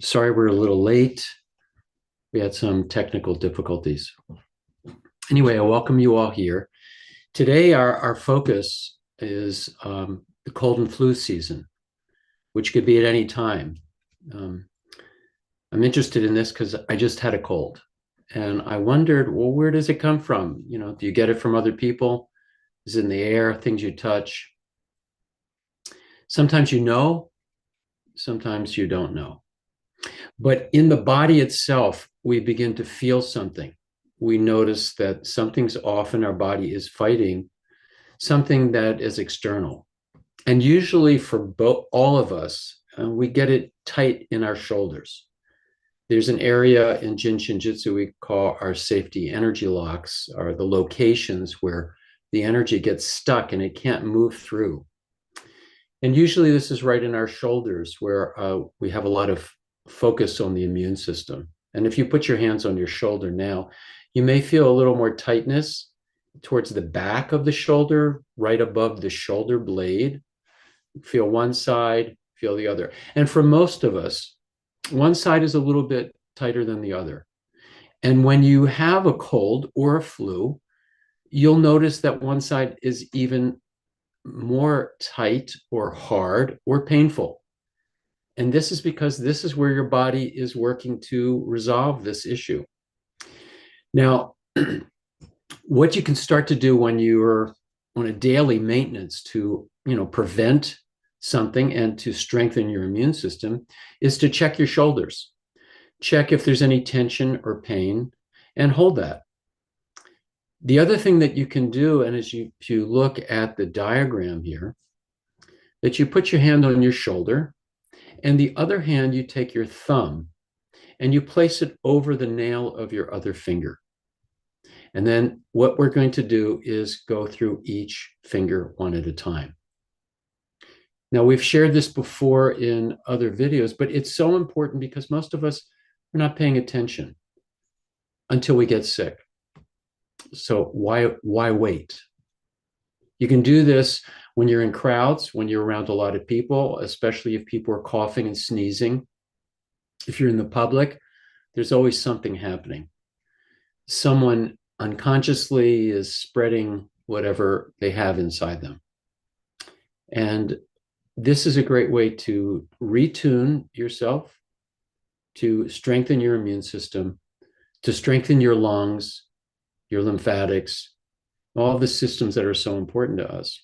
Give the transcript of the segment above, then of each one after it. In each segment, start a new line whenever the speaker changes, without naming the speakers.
Sorry we're a little late. We had some technical difficulties. Anyway, I welcome you all here. Today, our focus is the cold and flu season, which could be at any time. Um, I'm interested in this because I just had a cold. And I wondered, well, where does it come from? Do you get it from other people? Is it in the air, things you touch? Sometimes you know, sometimes you don't know. But in the body itself, we begin to feel something. We notice that something's off and our body is fighting something that is external. And usually for all of us, we get it tight in our shoulders. There's an area in Jin Shin Jyutsu we call our safety energy locks, are the locations where the energy gets stuck and it can't move through. And usually this is right in our shoulders where we have a lot of focus on the immune system. And if you put your hands on your shoulder now, you may feel a little more tightness towards the back of the shoulder, right above the shoulder blade. Feel one side, feel the other. And for most of us, one side is a little bit tighter than the other. And when you have a cold or a flu, you'll notice that one side is even more tight or hard or painful. And this is because this is where your body is working to resolve this issue. Now, what you can start to do when you're on a daily maintenance to, prevent something and to strengthen your immune system is to check your shoulders. Check if there's any tension or pain and hold that. The other thing that you can do, and as you look at the diagram here, that you put your hand on your shoulder, and the other hand, you take your thumb and you place it over the nail of your other finger. And then what we're going to do is go through each finger one at a time. Now, we've shared this before in other videos, but it's so important because most of us are not paying attention until we get sick. So why wait? You can do this when you're in crowds, when you're around a lot of people, especially if people are coughing and sneezing. If you're in the public, there's always something happening. Someone unconsciously is spreading whatever they have inside them. And this is a great way to retune yourself, to strengthen your immune system, to strengthen your lungs, your lymphatics, all the systems that are so important to us.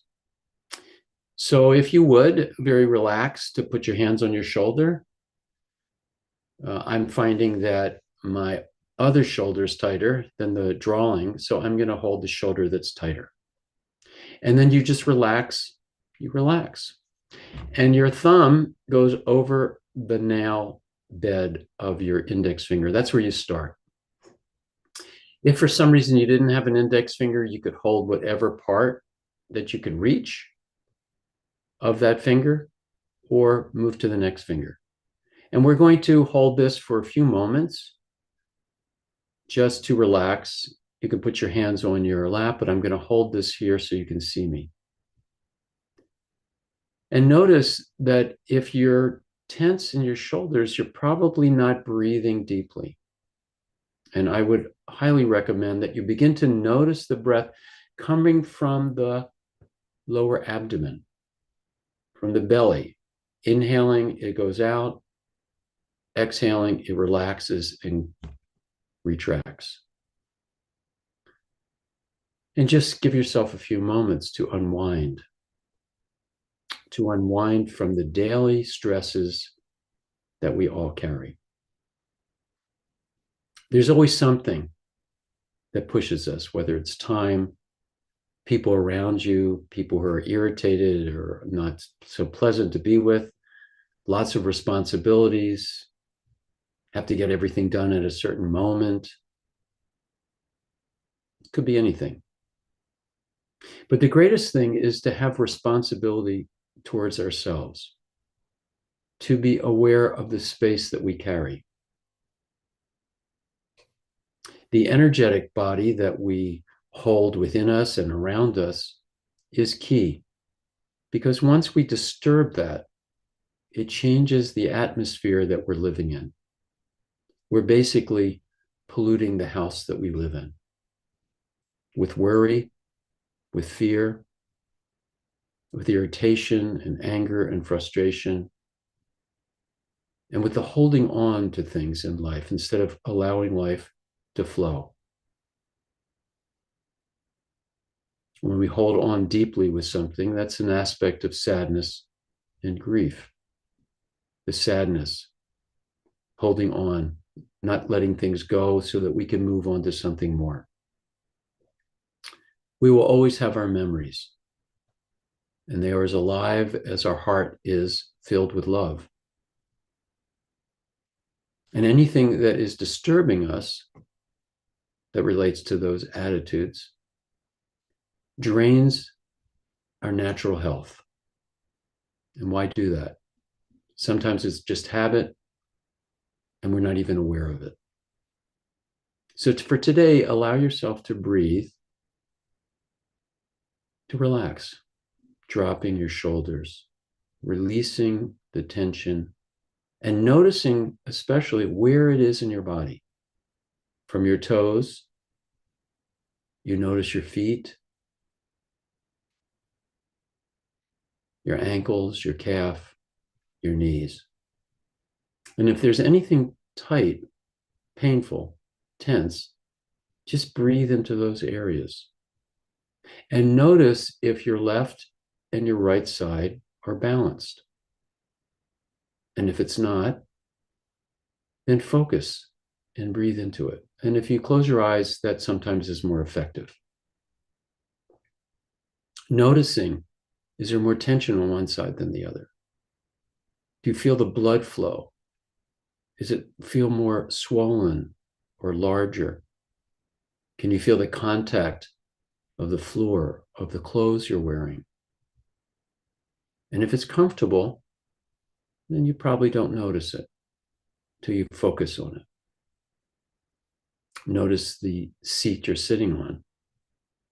So if you would, very relaxed, to put your hands on your shoulder. I'm finding that my other shoulder is tighter than the drawing, so I'm going to hold the shoulder that's tighter. And then you just relax, you relax. And your thumb goes over the nail bed of your index finger. That's where you start. If for some reason you didn't have an index finger, you could hold whatever part that you could reach of that finger or move to the next finger. And we're going to hold this for a few moments just to relax. You can put your hands on your lap, but I'm going to hold this here so you can see me. And notice that if you're tense in your shoulders, you're probably not breathing deeply. And I would highly recommend that you begin to notice the breath coming from the lower abdomen, from the belly. Inhaling, it goes out. Exhaling, it relaxes and retracts. And just give yourself a few moments to unwind from the daily stresses that we all carry. There's always something that pushes us, whether it's time, people around you, people who are irritated or not so pleasant to be with, lots of responsibilities, have to get everything done at a certain moment. It could be anything. But the greatest thing is to have responsibility towards ourselves, to be aware of the space that we carry. The energetic body that we hold within us and around us is key, because once we disturb that, it changes the atmosphere that we're living in. We're basically polluting the house that we live in with worry, with fear, with irritation and anger and frustration, and with the holding on to things in life instead of allowing life to flow. When we hold on deeply with something, that's an aspect of sadness and grief. The sadness, holding on, not letting things go so that we can move on to something more. We will always have our memories, and they are as alive as our heart is filled with love. And anything that is disturbing us that relates to those attitudes drains our natural health. And why do that? Sometimes it's just habit, and we're not even aware of it. So for today, allow yourself to breathe, to relax, dropping your shoulders, releasing the tension, and noticing especially where it is in your body. From your toes, you notice your feet, your ankles, your calf, your knees. And if there's anything tight, painful, tense, just breathe into those areas. And notice if your left and your right side are balanced. And if it's not, then focus and breathe into it. And if you close your eyes, that sometimes is more effective. Noticing, is there more tension on one side than the other? Do you feel the blood flow? Does it feel more swollen or larger? Can you feel the contact of the floor, of the clothes you're wearing? And if it's comfortable, then you probably don't notice it till you focus on it. Notice the seat you're sitting on.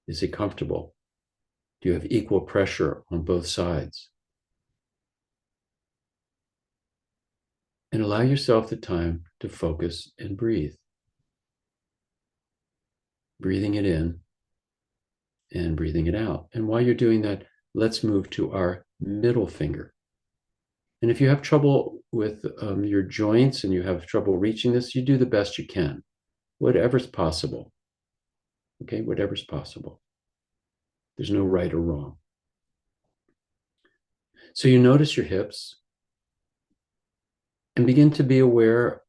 Is it comfortable? Do you have equal pressure on both sides? And allow yourself the time to focus and breathe. Breathing it in and breathing it out. And while you're doing that, let's move to our middle finger. And if you have trouble with your joints and you have trouble reaching this, you do the best you can, whatever's possible. Okay, whatever's possible. There's no right or wrong. So you notice your hips and begin to be aware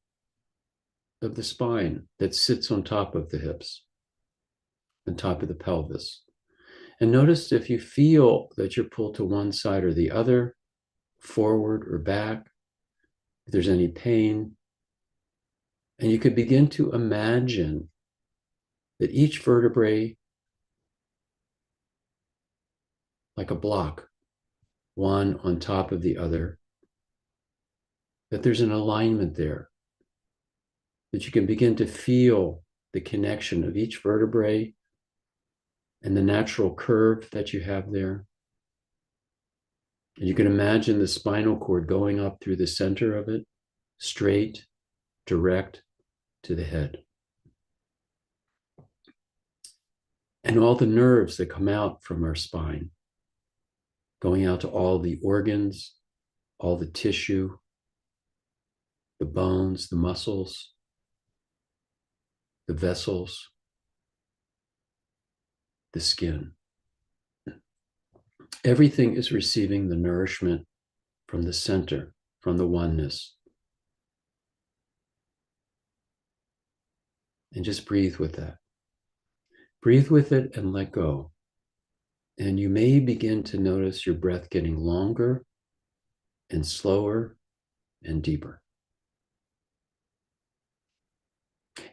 of the spine that sits on top of the hips, on top of the pelvis. And notice if you feel that you're pulled to one side or the other, forward or back, if there's any pain. And you could begin to imagine that each vertebrae, like a block, one on top of the other, that there's an alignment there, that you can begin to feel the connection of each vertebrae and the natural curve that you have there. And you can imagine the spinal cord going up through the center of it, straight, direct to the head. And all the nerves that come out from our spine, going out to all the organs, all the tissue, the bones, the muscles, the vessels, the skin. Everything is receiving the nourishment from the center, from the oneness. And just breathe with that. Breathe with it and let go. And you may begin to notice your breath getting longer and slower and deeper.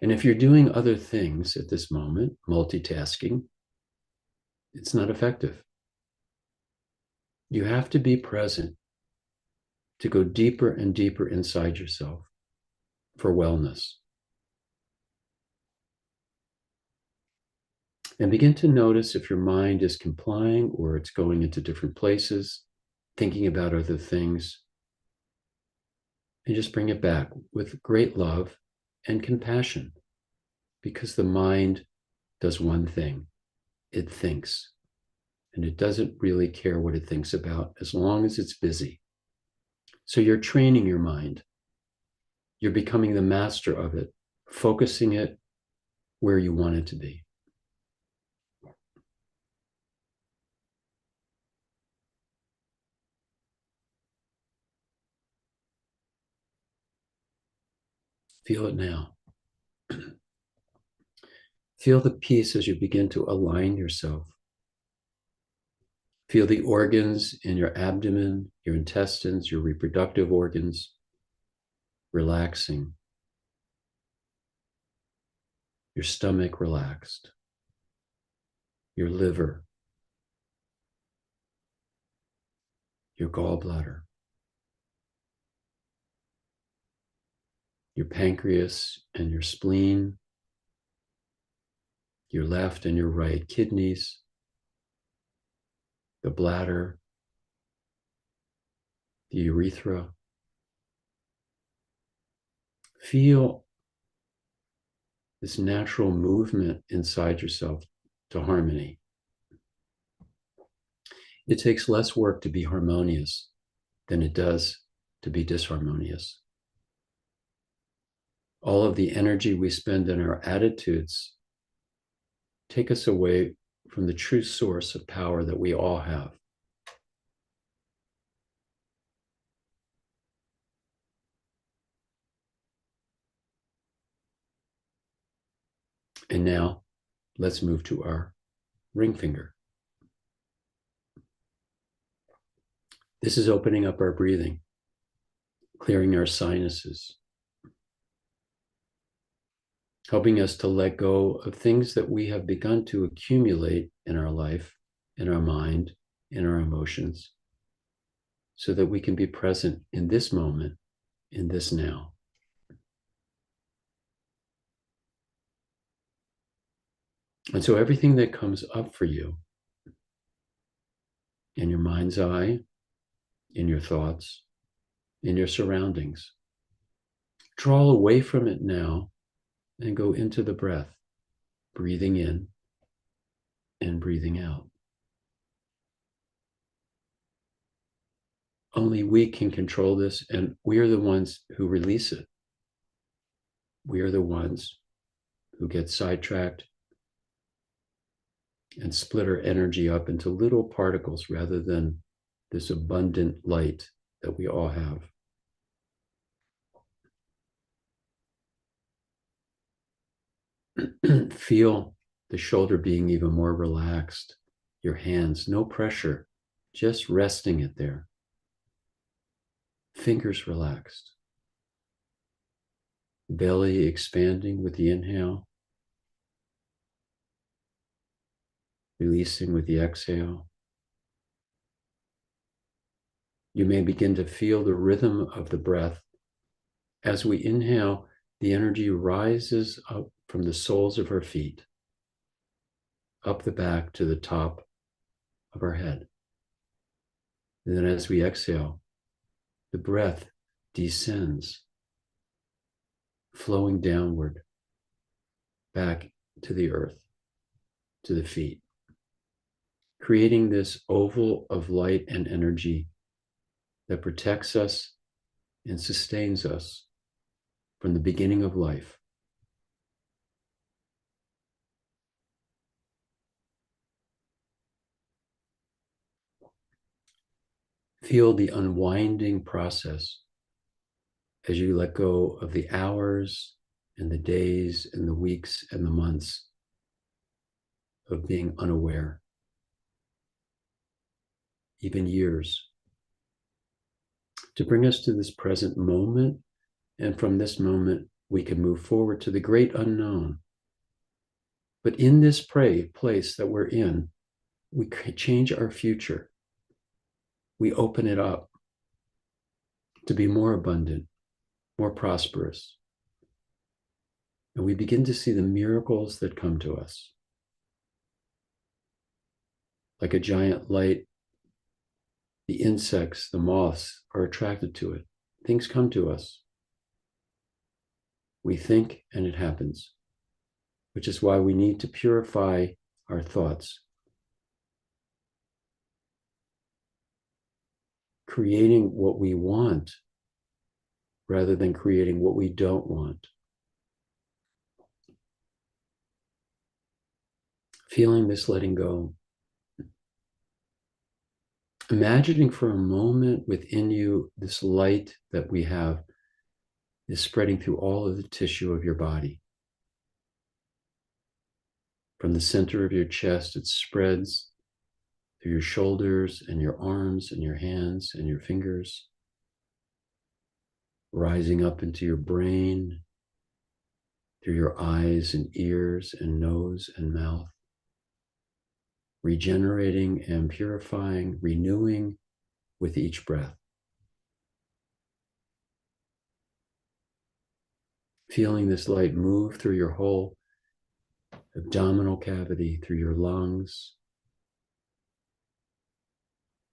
And if you're doing other things at this moment, multitasking, it's not effective. You have to be present to go deeper and deeper inside yourself for wellness. And begin to notice if your mind is complying or it's going into different places, thinking about other things. And just bring it back with great love and compassion, because the mind does one thing: it thinks. And it doesn't really care what it thinks about as long as it's busy. So you're training your mind. You're becoming the master of it, focusing it where you want it to be. Feel it now. Feel the peace as you begin to align yourself. Feel the organs in your abdomen, your intestines, your reproductive organs relaxing. Your stomach relaxed. Your liver. Your gallbladder. Your pancreas and your spleen. Your left and your right kidneys. The bladder. The urethra. Feel this natural movement inside yourself to harmony. It takes less work to be harmonious than it does to be disharmonious. All of the energy we spend in our attitudes take us away from the true source of power that we all have. And now let's move to our ring finger. This is opening up our breathing, clearing our sinuses, helping us to let go of things that we have begun to accumulate in our life, in our mind, in our emotions, so that we can be present in this moment, in this now. And so everything that comes up for you in your mind's eye, in your thoughts, in your surroundings, draw away from it now and go into the breath, breathing in and breathing out. Only we can control this, and we are the ones who release it. We are the ones who get sidetracked and split our energy up into little particles rather than this abundant light that we all have. Feel the shoulder being even more relaxed, your hands, no pressure, just resting it there. Fingers relaxed. Belly expanding with the inhale, releasing with the exhale. You may begin to feel the rhythm of the breath. As we inhale, the energy rises up from the soles of our feet, up the back to the top of our head. And then as we exhale, the breath descends, flowing downward, back to the earth, to the feet, creating this oval of light and energy that protects us and sustains us from the beginning of life. Feel the unwinding process as you let go of the hours and the days and the weeks and the months of being unaware, even years, to bring us to this present moment. And from this moment, we can move forward to the great unknown. But in this place that we're in, we can change our future. We open it up to be more abundant, more prosperous. And we begin to see the miracles that come to us. Like a giant light, the insects, the moths are attracted to it. Things come to us. We think and it happens, which is why we need to purify our thoughts, creating what we want rather than creating what we don't want. Feeling this letting go. Imagining for a moment within you this light that we have is spreading through all of the tissue of your body. From the center of your chest, it spreads through your shoulders and your arms and your hands and your fingers, rising up into your brain, through your eyes and ears and nose and mouth, regenerating and purifying, renewing with each breath. Feeling this light move through your whole abdominal cavity, through your lungs,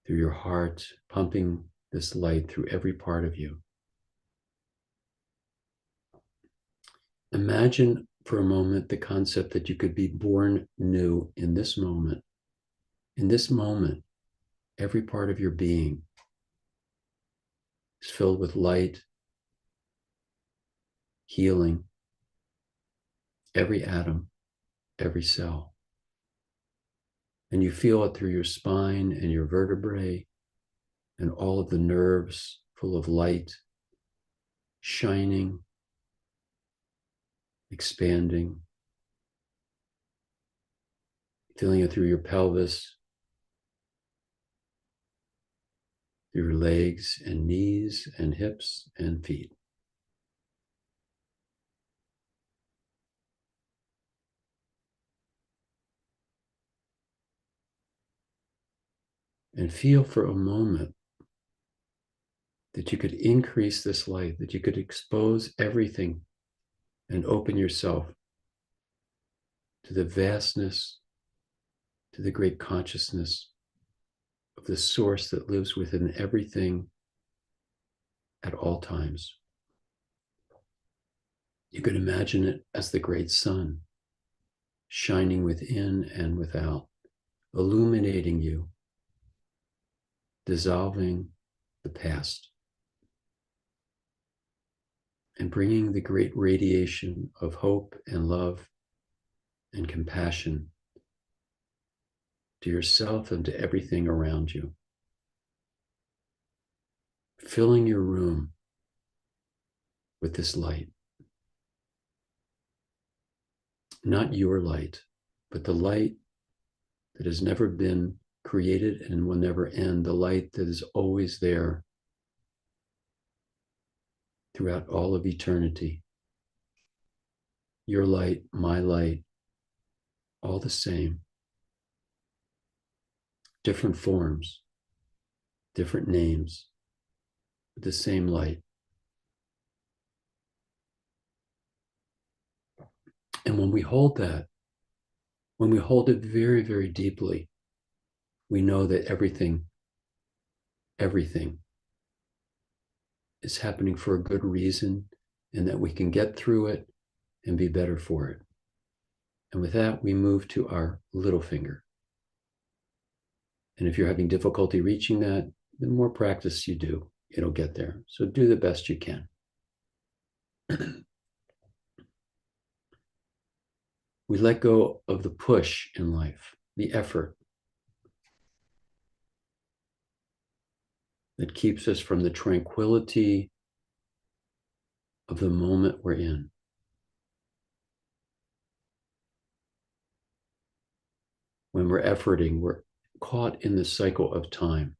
through your heart, pumping this light through every part of you. Imagine for a moment the concept that you could be born new in this moment. In this moment, every part of your being is filled with light, healing, every atom, every cell. And you feel it through your spine and your vertebrae and all of the nerves full of light, shining, expanding. Feeling it through your pelvis, through your legs and knees and hips and feet. And feel for a moment that you could increase this light, that you could expose everything and open yourself to the vastness, to the great consciousness of the source that lives within everything at all times. You could imagine it as the great sun, shining within and without, illuminating you, dissolving the past, and bringing the great radiation of hope and love and compassion to yourself and to everything around you. Filling your room with this light. Not your light, but the light that has never been created and will never end, the light that is always there throughout all of eternity. Your light, my light, all the same. Different forms, different names, but the same light. And when we hold that, when we hold it very, very deeply, we know that everything is happening for a good reason and that we can get through it and be better for it. And with that, we move to our little finger. And if you're having difficulty reaching that, the more practice you do, it'll get there. So do the best you can. We let go of the push in life, the effort that keeps us from the tranquility of the moment we're in. When we're efforting, we're caught in the cycle of time.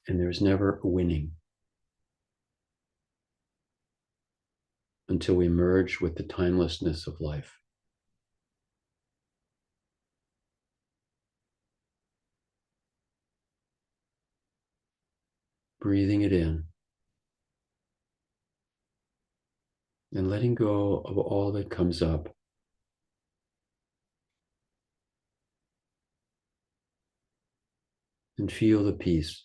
And there's never a winning until we merge with the timelessness of life. Breathing it in and letting go of all that comes up. and feel the peace.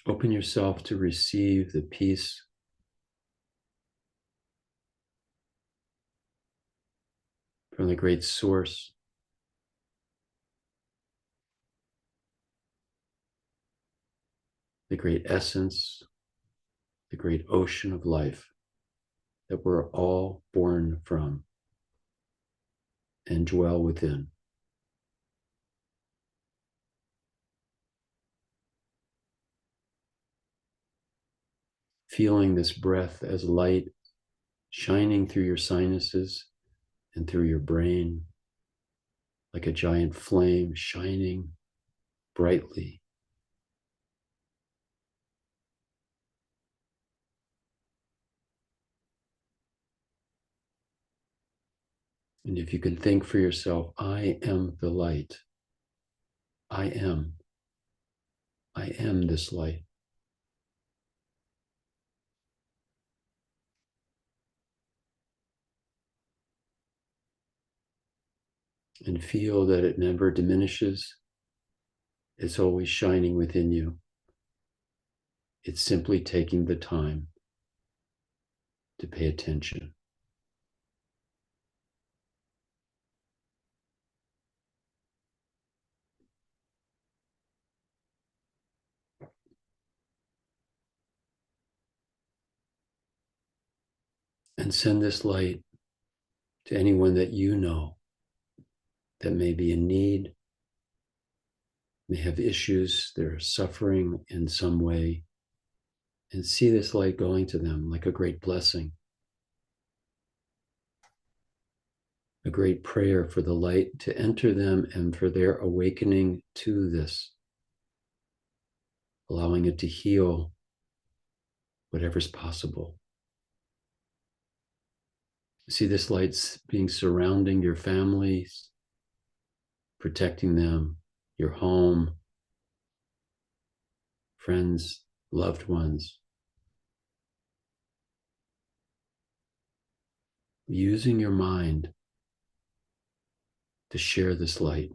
Open yourself to receive the peace from the great source, the great essence, the great ocean of life that we're all born from and dwell within. Feeling this breath as light shining through your sinuses and through your brain, like a giant flame shining brightly. And if you can think for yourself, I am the light. I am. I am this light. And feel that it never diminishes. It's always shining within you. It's simply taking the time to pay attention. And send this light to anyone that you know that may be in need, may have issues, they're suffering in some way, and see this light going to them like a great blessing, a great prayer for the light to enter them and for their awakening to this, allowing it to heal whatever's possible. See this light being surrounding your families, protecting them, your home, friends, loved ones. Using your mind to share this light.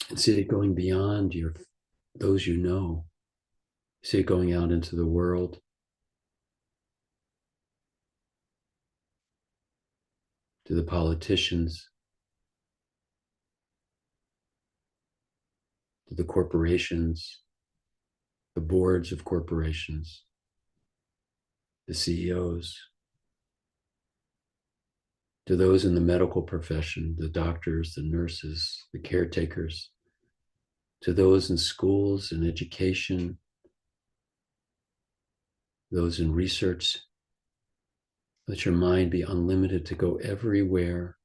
And see it going beyond those you know. See it going out into the world. To the politicians. To the corporations. The boards of corporations. The CEOs. To those in the medical profession, the doctors, the nurses, the caretakers. To those in schools and education. Those in research. Let your mind be unlimited to go everywhere,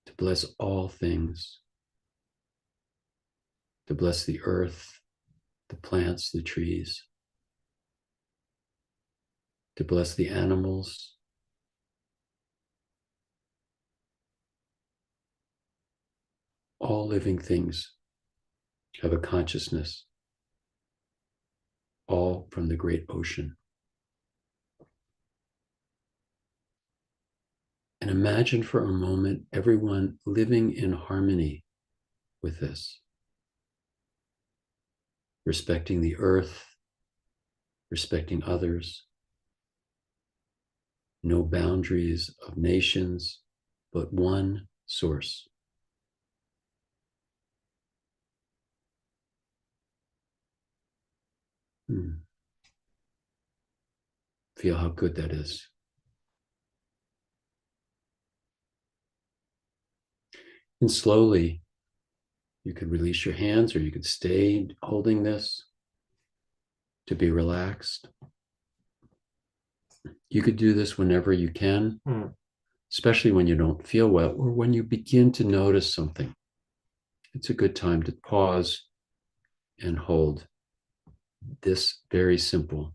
to bless all things, to bless the earth, the plants, the trees, to bless the animals, all living things have a consciousness, all from the great ocean. And imagine for a moment everyone living in harmony with this, respecting the earth, respecting others, no boundaries of nations, but one source. Feel how good that is. And slowly, you could release your hands or you could stay holding this to be relaxed. You could do this whenever you can, especially when you don't feel well or when you begin to notice something. It's a good time to pause and hold this very simple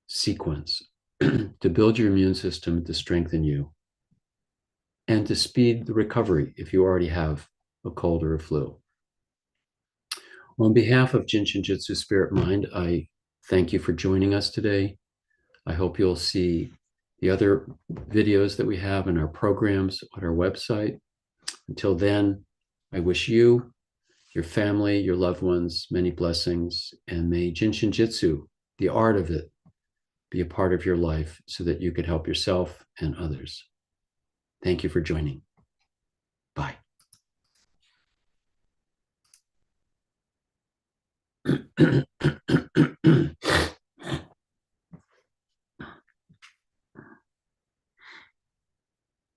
sequence to build your immune system, to strengthen you, and to speed the recovery if you already have a cold or a flu. On behalf of Jin Shin Jyutsu Spirit Mind, I thank you for joining us today. I hope you'll see the other videos that we have in our programs on our website. Until then, I wish you, your family, your loved ones, many blessings, and may Jin Shin Jyutsu, the art of it, be a part of your life so that you could help yourself and others. Thank you for joining. Bye.